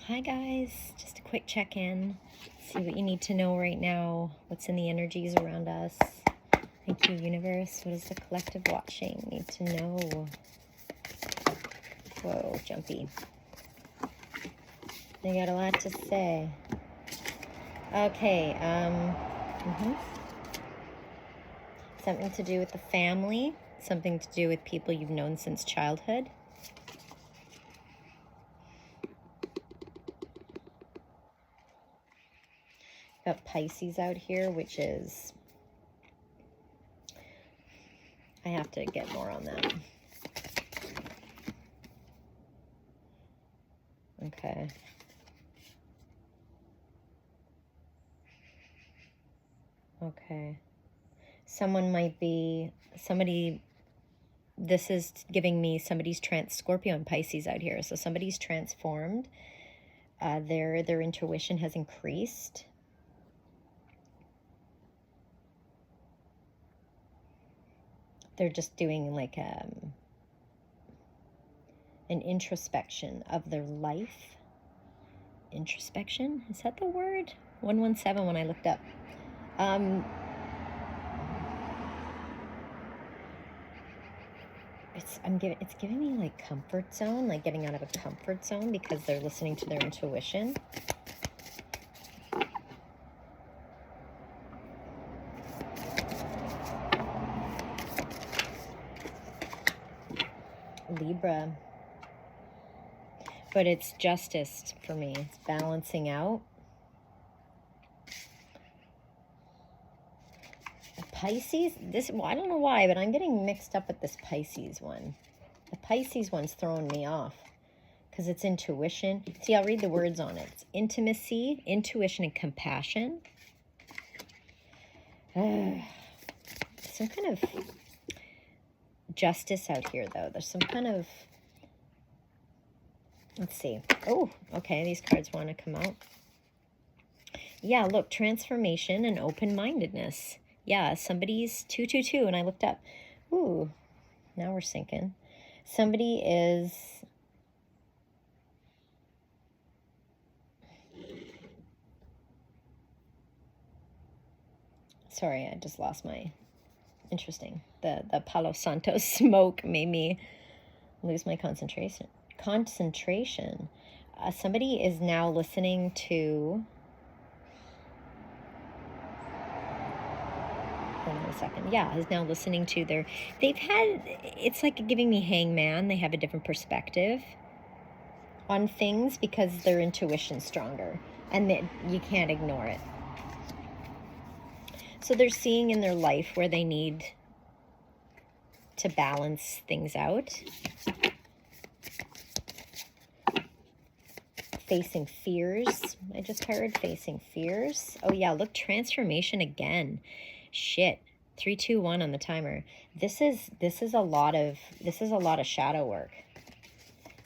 Hi guys, just a quick check-in. See what you need to know right now. What's in the energies around us. Thank you, universe. What is the collective watching need to know? Whoa, jumpy. They got a lot to say. Okay, something to do with the family, something to do with people you've known since childhood. Got Pisces out here, which is, I have to get more on that. Okay. Okay. Someone might be, somebody, this is giving me somebody's Scorpio and Pisces out here. So somebody's transformed. Their intuition has increased. They're just doing like an introspection of their life. Introspection? Is that the word? 117 when I looked up. It's giving me like comfort zone, like getting out of a comfort zone because they're listening to their intuition. Libra. But it's justice for me. It's balancing out. Pisces, well, I don't know why, but I'm getting mixed up with this Pisces one. The Pisces one's throwing me off because it's intuition. See, I'll read the words on it. It's intimacy, intuition, and compassion. Some kind of justice out here, though. There's some kind of, let's see. Oh, okay, these cards want to come out. Yeah, look, transformation and open-mindedness. Yeah, somebody's 222, and I looked up. Ooh, now we're sinking. Somebody is... Sorry, I just lost my... Interesting. The Palo Santo smoke made me lose my concentration. Somebody is now listening to... Hold on a second. Yeah, is now listening to their... They've had... It's like giving me hangman. They have a different perspective on things because their intuition's stronger. And you can't ignore it. So they're seeing in their life where they need to balance things out. Facing fears. I just heard facing fears. Oh yeah, look, transformation again. Shit. 3, 2, 1 on the timer. This is a lot of shadow work.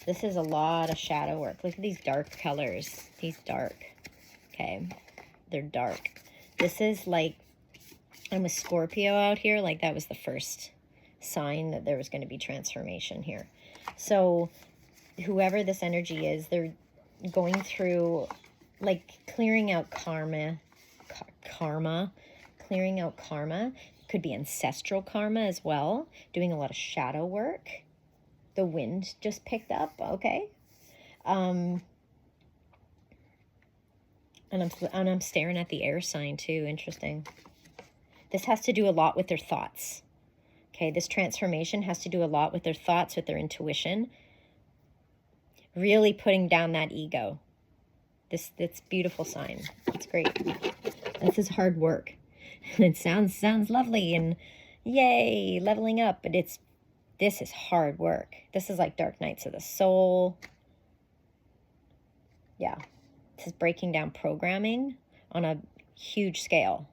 This is a lot of shadow work. Look at these dark colors. These dark. Okay. They're dark. This is like, I'm a Scorpio out here. Like that was the first sign that there was going to be transformation here. So whoever this energy is, they're going through like clearing out karma, clearing out karma. Could be ancestral karma as well. Doing a lot of shadow work. The wind just picked up. Okay. And I'm staring at the air sign too. Interesting. This has to do a lot with their thoughts. Okay, this transformation has to do a lot with their thoughts, with their intuition. Really putting down that ego. This beautiful sign. It's great. This is hard work. It sounds lovely and yay, leveling up, but this is hard work. This is like dark nights of the soul. Yeah. This is breaking down programming on a huge scale.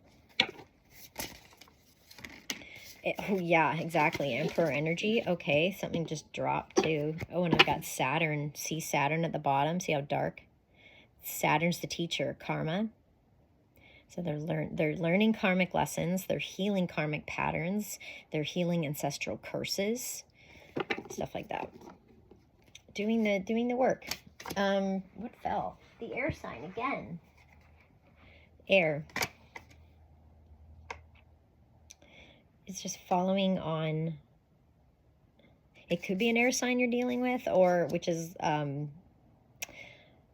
Oh, yeah, exactly. Emperor energy. Okay, something just dropped too. Oh, and I've got Saturn. See Saturn at the bottom? See how dark? Saturn's the teacher, karma. So they're learning karmic lessons. They're healing karmic patterns. They're healing ancestral curses. Stuff like that. Doing the work. What fell? The air sign again. Air. It's just following on. It could be an air sign you're dealing with, or which is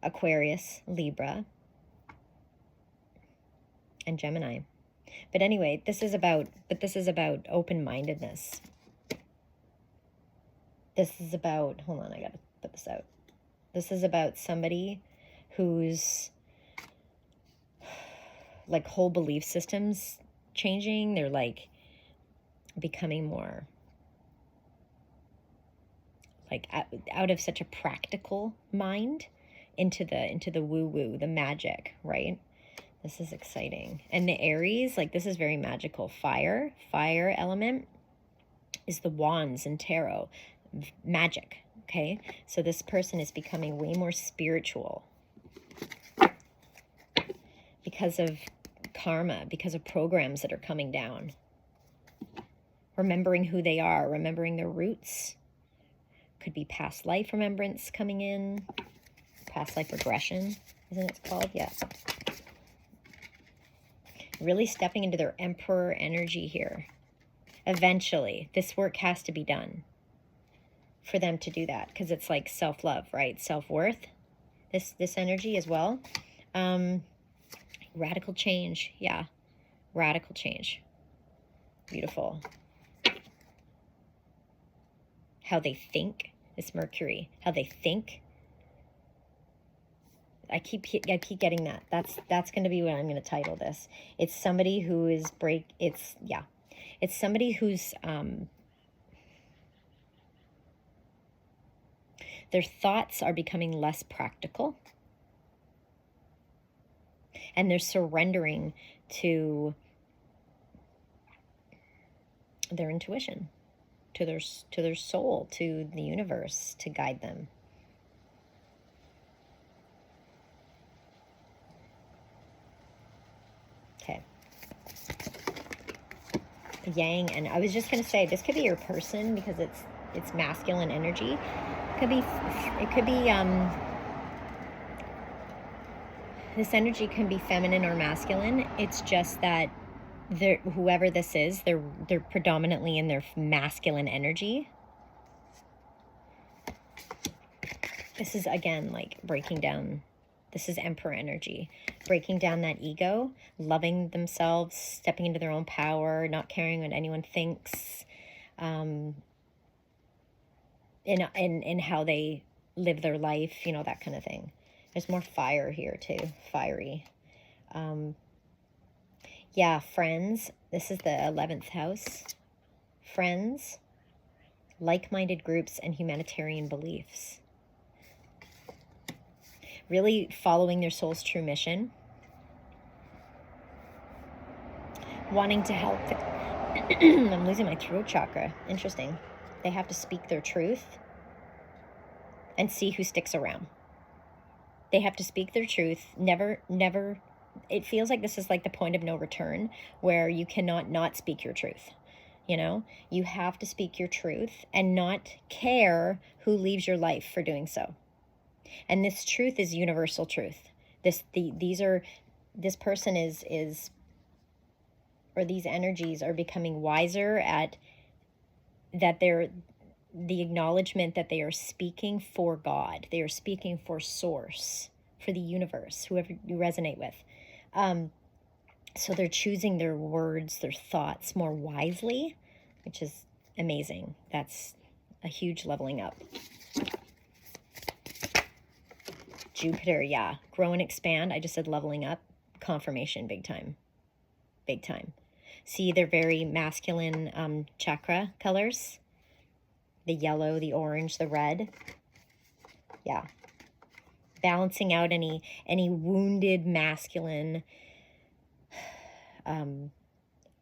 Aquarius, Libra, and Gemini. But anyway, this is about open-mindedness. This is about, hold on, I gotta put this out. This is about somebody who's like whole belief systems changing. They're like becoming more like out of such a practical mind into the woo-woo, the magic, right? This is exciting. And the Aries, like this is very magical. Fire element is the wands in tarot. Magic, okay? So this person is becoming way more spiritual because of karma, because of programs that are coming down. Remembering who they are, remembering their roots. Could be past life remembrance coming in. Past life regression, isn't it called? Yeah. Really stepping into their emperor energy here. Eventually, this work has to be done for them to do that, because it's like self-love, right? Self-worth, this energy as well. Radical change, yeah. Radical change. Beautiful. How they think, this Mercury, how they think. I keep getting that. That's going to be what I'm going to title this. It's somebody who is it's somebody who's their thoughts are becoming less practical, and they're surrendering to their intuition, to their soul, to the universe to guide them. Okay. Yang, and I was just going to say this could be your person because it's masculine energy. It could be this energy can be feminine or masculine. It's just that whoever this is, they're predominantly in their masculine energy. This is again like breaking down. This is Emperor energy, breaking down that ego, loving themselves, stepping into their own power, not caring what anyone thinks, in how they live their life, you know, that kind of thing. There's more fire here too, fiery. Yeah, friends. This is the 11th house. Friends, like-minded groups, and humanitarian beliefs. Really following their soul's true mission. Wanting to help. I'm losing my throat chakra. Interesting. They have to speak their truth and see who sticks around. They have to speak their truth. Never. It feels like this is like the point of no return, where you cannot not speak your truth. You know, you have to speak your truth and not care who leaves your life for doing so. And this truth is universal truth. This person is or these energies are becoming wiser at that the acknowledgement that they are speaking for God. They are speaking for source, for the universe, whoever you resonate with. So they're choosing their words, their thoughts more wisely, which is amazing. That's a huge leveling up. Jupiter, yeah. Grow and expand. I just said leveling up. Confirmation, big time. Big time. See, they're very masculine chakra colors. The yellow, the orange, the red. Yeah. Balancing out any wounded masculine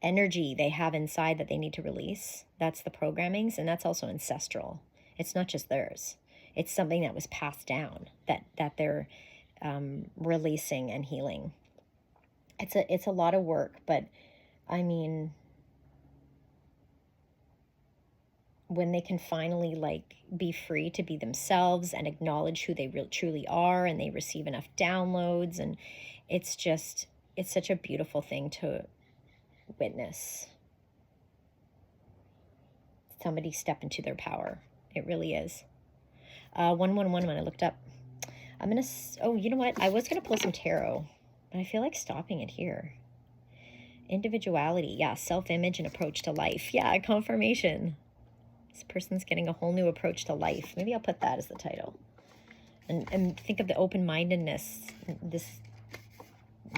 energy they have inside that they need to release. That's the programmings, and that's also ancestral. It's not just theirs. It's something that was passed down that they're releasing and healing. It's a lot of work, but I mean, when they can finally like be free to be themselves and acknowledge who they truly are, and they receive enough downloads, and it's such a beautiful thing to witness somebody step into their power. It really is. 111 when I looked up. I'm gonna, oh, you know what? I was gonna pull some tarot, but I feel like stopping it here. Individuality, yeah, self-image and approach to life. Yeah, confirmation. This person's getting a whole new approach to life. Maybe I'll put that as the title. And think of the open-mindedness, this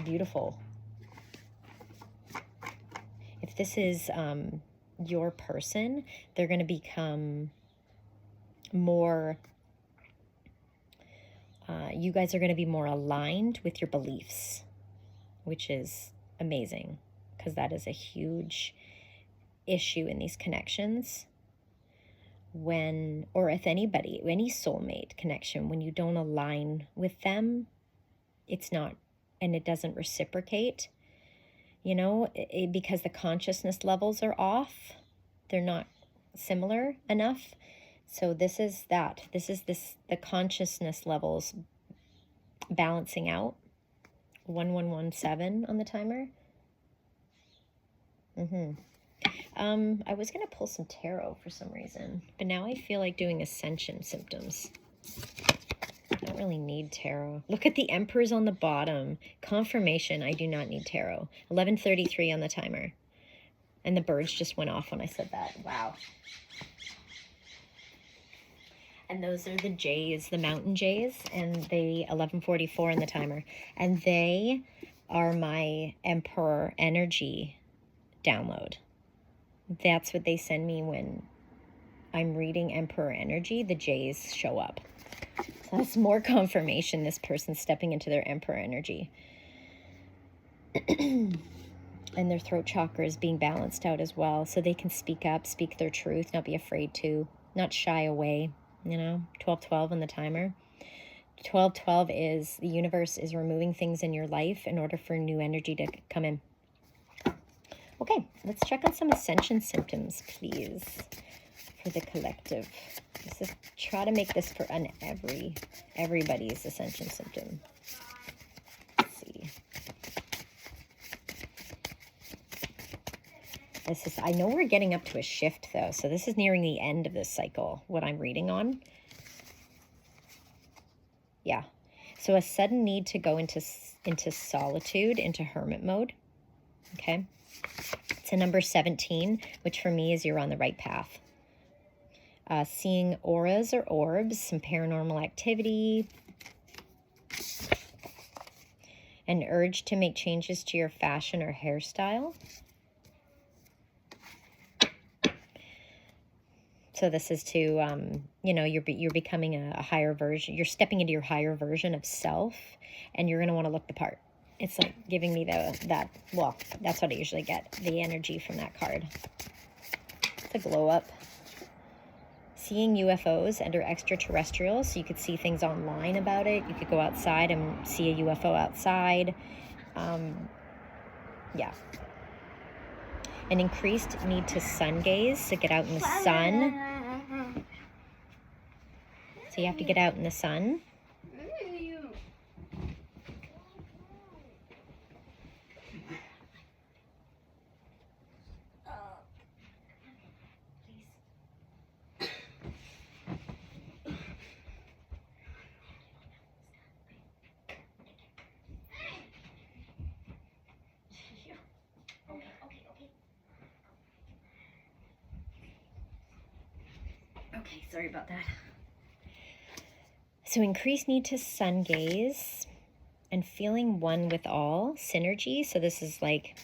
beautiful. If this is your person, they're going to become more, you guys are going to be more aligned with your beliefs, which is amazing, because that is a huge issue in these connections. When, or if anybody, any soulmate connection, when you don't align with them, it's not, and it doesn't reciprocate, you know, because the consciousness levels are off. They're not similar enough. So this is the consciousness levels balancing out. 1117 on the timer. I was going to pull some tarot for some reason, but now I feel like doing Ascension symptoms. I don't really need tarot. Look at the Emperors on the bottom. Confirmation, I do not need tarot. 11:33 on the timer. And the birds just went off when I said that. Wow. And those are the jays, the mountain jays, and they 11:44 on the timer. And they are my Emperor energy download. That's what they send me when I'm reading Emperor energy. The jays show up. So that's more confirmation this person's stepping into their Emperor energy. And their throat chakra is being balanced out as well, so they can speak up, speak their truth, not be afraid to, not shy away, you know. 12:12 on the timer. 12:12 is the universe is removing things in your life in order for new energy to come in. Okay, let's check on some Ascension symptoms, please, for the collective. This is, try to make this for everybody's Ascension symptom. Let's see. This is, I know we're getting up to a shift though, so this is nearing the end of this cycle, what I'm reading on. Yeah, so a sudden need to go into solitude, into hermit mode, okay? It's a number 17, which for me is you're on the right path. Seeing auras or orbs, some paranormal activity, an urge to make changes to your fashion or hairstyle. So this is to, you know, you're becoming a higher version. You're stepping into your higher version of self, and you're going to want to look the part. It's like giving me well, that's what I usually get, the energy from that card. It's a glow up. Seeing UFOs and or extraterrestrials, so you could see things online about it. You could go outside and see a UFO outside. Yeah. An increased need to sun gaze, so get out in the sun. So you have to get out in the sun. Okay, sorry about that. So increased need to sun gaze and feeling one with all, synergy. So this is like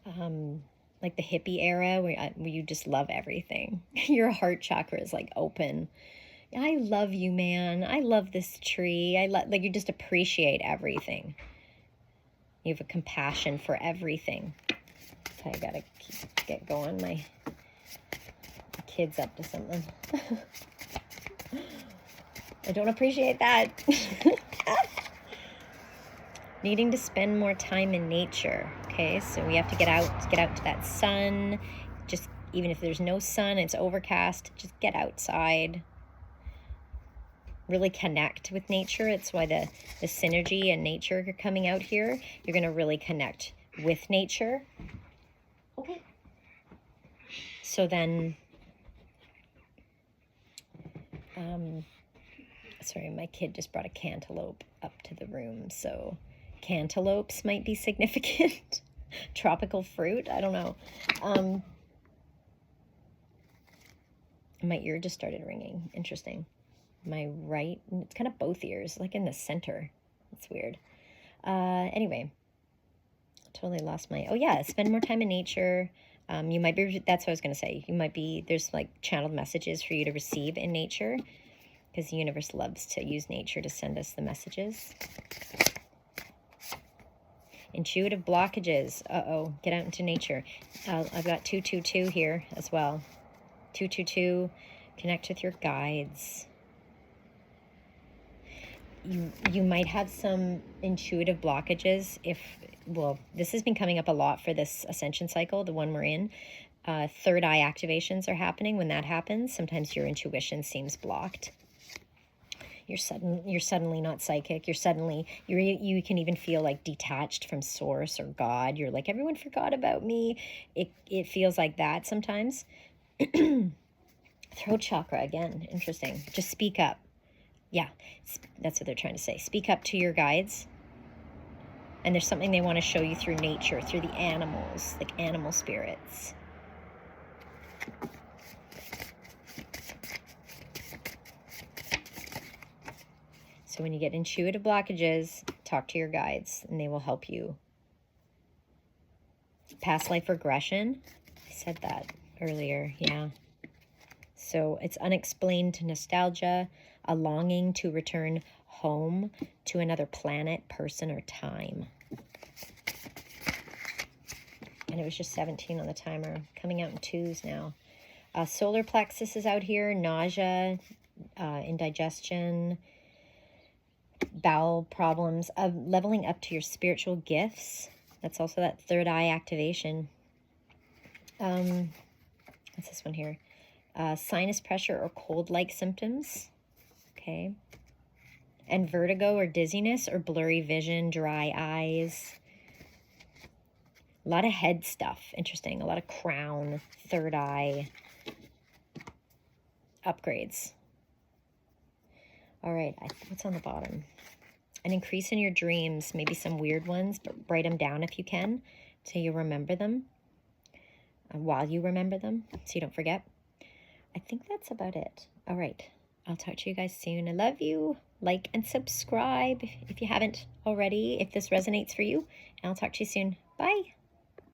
the hippie era where you just love everything. Your heart chakra is like open. I love you, man. I love this tree. Like you just appreciate everything. You have a compassion for everything. So I gotta get going. My kid's up to something. I don't appreciate that. Needing to spend more time in nature. Okay, so we have to get out to that sun. Just Even if there's no sun, it's overcast, just get outside. Really connect with nature. It's why the synergy and nature are coming out here. You're going to really connect with nature. Okay. So then, sorry, my kid just brought a cantaloupe up to the room. So cantaloupes might be significant. Tropical fruit, I don't know. My ear just started ringing. Interesting. My right, it's kind of both ears, like in the center. It's weird. Anyway, totally lost my, oh yeah, spend more time in nature. You might be, that's what I was going to say. You might be, there's like channeled messages for you to receive in nature, because the universe loves to use nature to send us the messages. Intuitive blockages. Uh-oh, get out into nature. I've got 222 here as well. 222, connect with your guides. You might have some intuitive blockages if, well, this has been coming up a lot for this ascension cycle, the one we're in. Third eye activations are happening. When that happens, sometimes your intuition seems blocked. You're suddenly not psychic. You can even feel like detached from source or God. You're like, everyone forgot about me. It feels like that sometimes. Throat chakra again. Interesting. Just speak up. Yeah, that's what they're trying to say. Speak up to your guides. And there's something they want to show you through nature, through the animals, like animal spirits. So when you get intuitive blockages, talk to your guides and they will help you. Past life regression. I said that earlier, yeah. So it's unexplained nostalgia, a longing to return home to another planet, person, or time. And it was just 17 on the timer, coming out in 2s now. Solar plexus is out here, nausea, indigestion, bowel problems, leveling up to your spiritual gifts. That's also that third eye activation. What's this one here? Sinus pressure or cold-like symptoms. Okay. And vertigo or dizziness or blurry vision, dry eyes. A lot of head stuff. Interesting. A lot of crown, third eye upgrades. All right. What's on the bottom? An increase in your dreams. Maybe some weird ones, but write them down if you can so you remember them while you remember them so you don't forget. I think that's about it. All right. I'll talk to you guys soon. I love you. Like and subscribe if you haven't already, if this resonates for you. And I'll talk to you soon. Bye.